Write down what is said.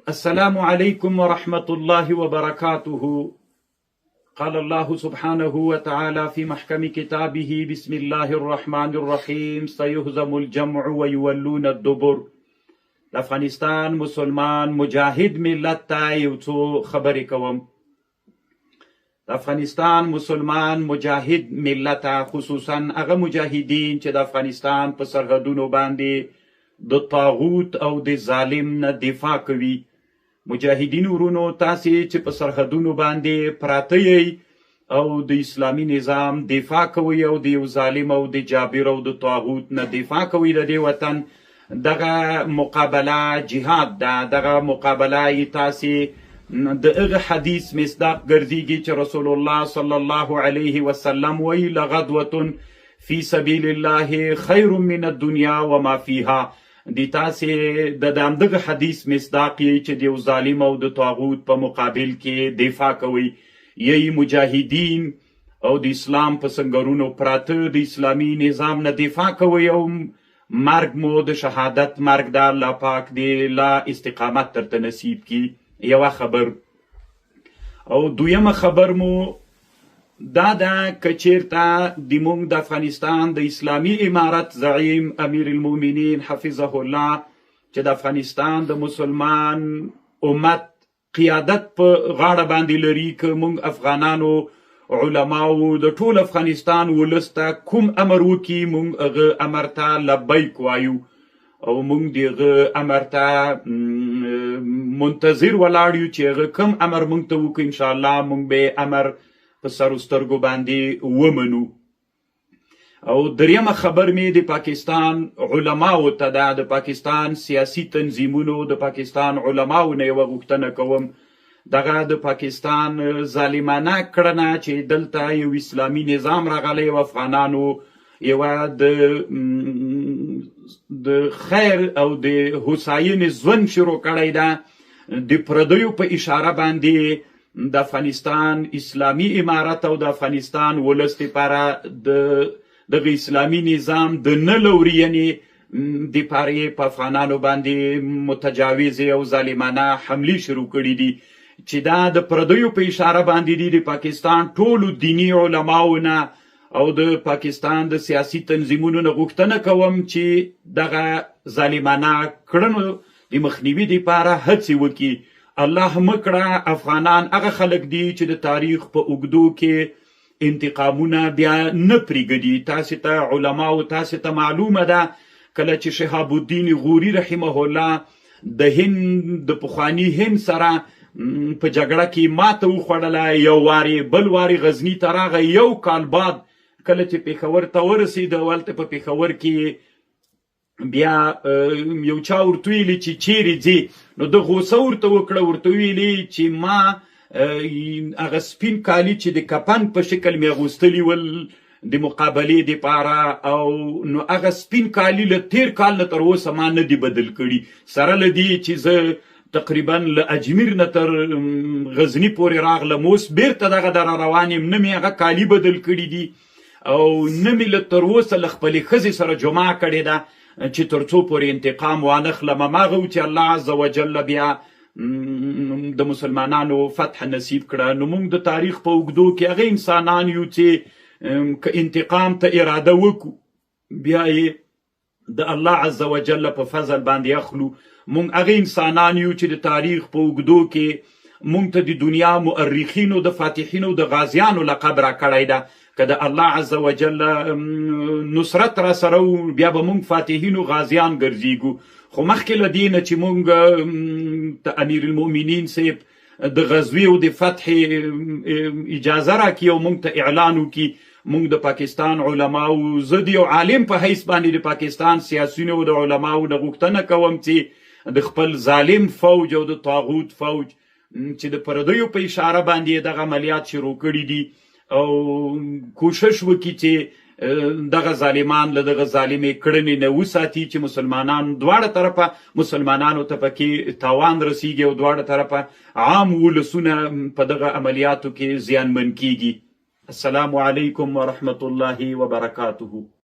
السلام عليكم ورحمة الله وبركاته. قال الله سبحانه وتعالى في محكم كتابه: بسم الله الرحمن الرحيم سيهزم الجمع ويولون الدبر. د افغانستان مسلمان مجاهد ملت ته یو څو خبرې کوم. د افغانستان مسلمان مجاهد ملت خصوصا هغه مجاهدین چې د افغانستان په سرحدونو باندې د طاغوت او د ظالم نه دفاع کوي. مجاهدین ورونو، تاسې چې په سرحدونو باندې پراته یئ او د اسلامي نظام دفاع کوئ او د یو ظالم او د جابر او د طاغوت نه دفاع کوئ د دې وطن، دغه مقابله جهاد ده. دغه مقابله یې تاسې د هغه حدیث مصداق ګرځېږي چې رسول الله صلی الله علیه وسلم وایي: لغدوة فی سبیل الله خیر من الدنیا وما فیها. د تاسې د همدغه حدیث مصداق یې چې د یو ظالم او د طاغوت په مقابل کې دفاع کوئ. یی مجاهدین او د اسلام په سنګرونو پراته د اسلامي نظام نه دفاع کوئ او مرګ مو د شهادت مرګ ده. الله پاک دې لا استقامت درته نصیب کی. یوه خبر. او دویمه خبر مو دا ده که چیرته د موږ د افغانستان د اسلامي امارت زعیم امیر المؤمنین حفظه الله چې د افغانستان د مسلمان امت قیادت په غاړه باندې لري، که موږ افغانانو علماو د ټول افغانستان ولس ته کوم امر وکړي، موږ هغه امر ته لبیک وایو او موږ د هغه امر ته منتظر ولاړ یو چې هغه کوم امر موږ ته وکړي. انشاءالله موږ به امر په سرو سترګو باندې ومنو. او دریمه خبر می د پاکستان علماو ته ده، د پاکستان سیاسی تنظیمونو، د پاکستان علماو نه یوه غوښتنه کوم. دغه د پاکستان ظالمانه کړنه چې دلته یو اسلامي نظام راغلی او افغانانو یوه د خیر او د هوساینې ژوند شروع کړی ده، د پردیو په اشاره باندې د افغانستان اسلامي امارت او د افغانستان ولس لپاره دغه اسلامي نظام د نه لورینې دپاره په افغانانو باندې متجاوزې او ظالمانه حملې شروع کړي دي، چې دا د پردیو په اشاره باندې دي. د پاکستان ټولو دیني علماو نه او د پاکستان د سیاسي تنظیمونو نه غوښتنه کوم چې دغه ظالمانه کړنو د مخنیوي دپاره هڅې وکړي. الله مکړه افغانان هغه خلک دي چې د تاریخ په اوږدو کې انتقامونه بیا نه پرېږدي. تاسې ته علماو، تاسې ته معلومه ده کله چې شهاب الدین غوري رحمه الله د هند د پخواني هند سره په جګړه کې ماته وخوړله، یو وارې بل وارې غزني ته راغی. یو کال بعد کله چې پېښور ته ورسېده، هلته په پېښور کې بیا یو چا ورته ویلي چې چیرې ځې، نو د غوسه ورته وکړه، ورته ویلي چې ما هغه سپین کالي چې د کفن په شکل مې اغوستلي ول د مقابلې دپاره، او نو هغه سپین کالي له تیر کال نه تر اوسه ما نه دي بدل کړي، سره له دې چې زه تقریبا له اجمیر نه تر غزني پورې راغلم، اوس بیرته دغه در روان یم، نه مې هغه کالي بدل کړي دي او نه مې تر اوسه له خپلې ښځې سره جمعه کړې ده چې تر څو پورې انتقام وانخلم. هماغه و چې الله عز وجل بیا د مسلمانانو فتح نصیب کړه. نو موږ د تاریخ په اوږدو کې هغه انسانان یو چې که انتقام ته اراده وکړو بیا یې د الله عز وجل په فضل باندې اخلو. موږ هغه انسانان یو چې د تاریخ په اوږدو کې موږ ته د دنیا مؤرخینو، د فاتحینو، د غازیانو لقب را کړی ده. که د الله عز وجل نصرت را سره بیا به موږ فاتحین او غازیان ګرځېږو. خو مخکې له دې نه چې موږ د امیر المؤمنین صاحب د غزوې او د فتح اجازه راکړي او موږ ته اعلان وکړي، موږ د پاکستان علماو، زه د یو عالم په حیث باندې د پاکستان سیاسیونو او د علماو نه غوښتنه کوم چې د خپل ظالم فوج او د طاغوت فوج چې د پردیو په اشاره باندې دغه عملیات شروع کړي دي او کوشش وکړي چې دغه ظالمان له دغه ظالمې کړنې نه وساتي چې مسلمانان دواړه طرفه مسلمانانو ته پکې تاوان رسیږي او دواړه طرفه عام ولسونه په دغه عملیاتو کې زیانمن کیږي. السلام علیکم ورحمة الله وبرکاته.